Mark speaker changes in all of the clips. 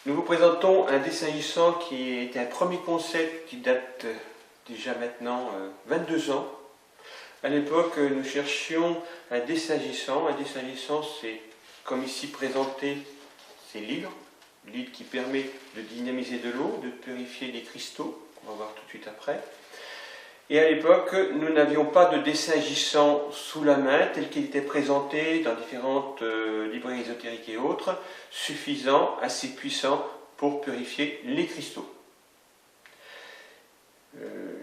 Speaker 1: Nous vous présentons un dessin-agissant qui est un premier concept qui date déjà maintenant 22 ans. À l'époque, nous cherchions un dessin-agissant. Un dessin-agissant, c'est, comme ici présenté, c'est l'hydre. L'hydre qui permet de dynamiser de l'eau, de purifier les cristaux, qu'on va voir tout de suite après. Et à l'époque, nous n'avions pas de dessin-agissant sous la main, tel qu'il était présenté dans différentes librairies ésotériques et autres, suffisant, assez puissant pour purifier les cristaux.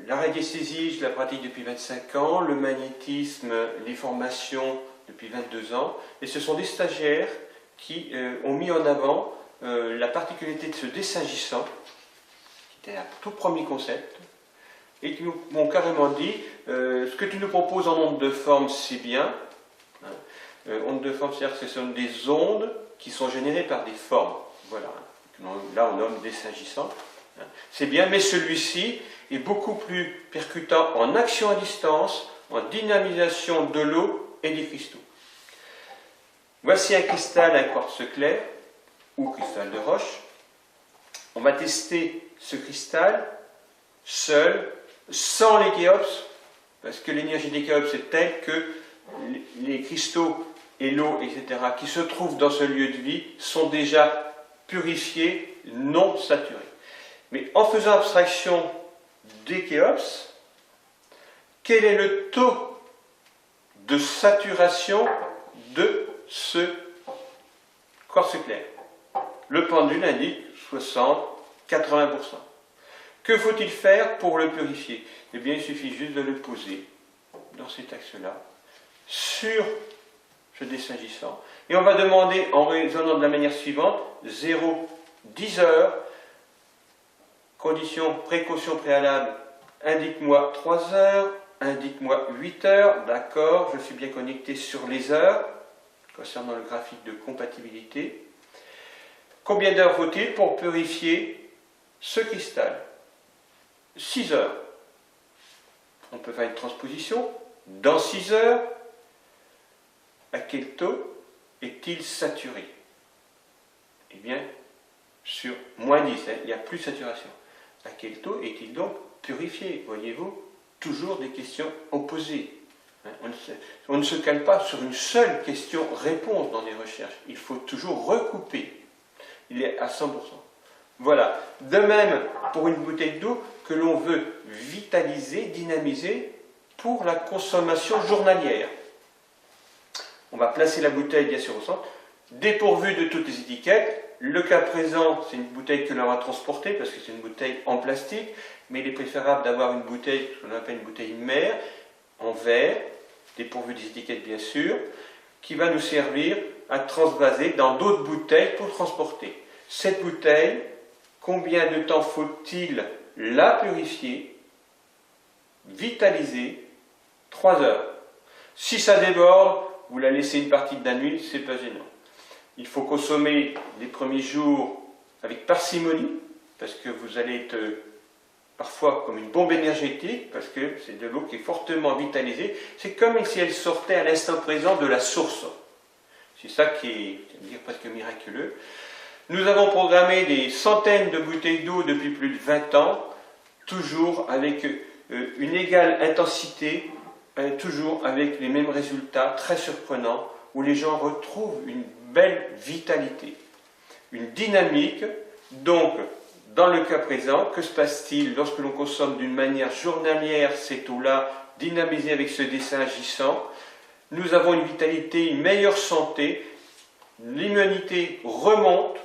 Speaker 1: La radiesthésie, je la pratique depuis 25 ans, le magnétisme, les formations depuis 22 ans, et ce sont des stagiaires qui ont mis en avant la particularité de ce dessin-agissant, qui était un tout premier concept, et qui m'ont carrément dit ce que tu nous proposes en ondes de forme, c'est bien. Ondes de forme, c'est-à-dire que ce sont des ondes qui sont générées par des formes. Voilà. Là, on nomme dessin-agissant. C'est bien, mais celui-ci est beaucoup plus percutant en action à distance, en dynamisation de l'eau et des cristaux. Voici un cristal, un quartz clair, ou cristal de roche. On va tester ce cristal seul, sans les kéops, parce que l'énergie des kéops est telle que les cristaux et l'eau, etc., qui se trouvent dans ce lieu de vie, sont déjà purifiés, non saturés. Mais en faisant abstraction des kéops, quel est le taux de saturation de ce quartz clair? Le pendule indique 60-80%. Que faut-il faire pour le purifier? Eh bien, il suffit juste de le poser dans cet axe-là, sur ce dessin-agissant. Et on va demander, en raisonnant de la manière suivante, 0-10 heures, condition, précaution préalable, indique-moi 3 heures, indique-moi 8 heures, d'accord, je suis bien connecté sur les heures, concernant le graphique de compatibilité. Combien d'heures faut-il pour purifier ce cristal? 6 heures. On peut faire une transposition. Dans 6 heures, à quel taux est-il saturé? Eh bien, sur moins 10, il n'y a plus de saturation. À quel taux est-il donc purifié? Voyez-vous, toujours des questions opposées. On ne se cale pas sur une seule question-réponse dans les recherches. Il faut toujours recouper. Il est à 100%. Voilà. De même, pour une bouteille d'eau que l'on veut vitaliser, dynamiser pour la consommation journalière. On va placer la bouteille bien sûr au centre, dépourvue de toutes les étiquettes. Le cas présent, c'est une bouteille que l'on va transporter parce que c'est une bouteille en plastique, mais il est préférable d'avoir une bouteille, ce qu'on appelle une bouteille mère, en verre, dépourvue des étiquettes bien sûr, qui va nous servir à transvaser dans d'autres bouteilles pour transporter. Cette bouteille, combien de temps faut-il la purifier, vitaliser? 3 heures. Si ça déborde, vous la laissez une partie de la nuit, ce n'est pas gênant. Il faut consommer les premiers jours avec parcimonie, parce que vous allez être parfois comme une bombe énergétique, parce que c'est de l'eau qui est fortement vitalisée. C'est comme si elle sortait à l'instant présent de la source. C'est ça qui est, je vais dire, presque miraculeux. Nous avons programmé des centaines de bouteilles d'eau depuis plus de 20 ans, toujours avec une égale intensité, toujours avec les mêmes résultats très surprenants, où les gens retrouvent une belle vitalité, une dynamique. Donc, dans le cas présent, que se passe-t-il lorsque l'on consomme d'une manière journalière cette eau-là, dynamisée avec ce dessin agissant? Nous avons une vitalité, une meilleure santé, l'immunité remonte,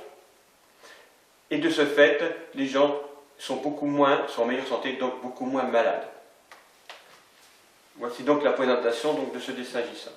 Speaker 1: et de ce fait, les gens sont en meilleure santé, donc beaucoup moins malades. Voici donc la présentation de ce dessin agissant.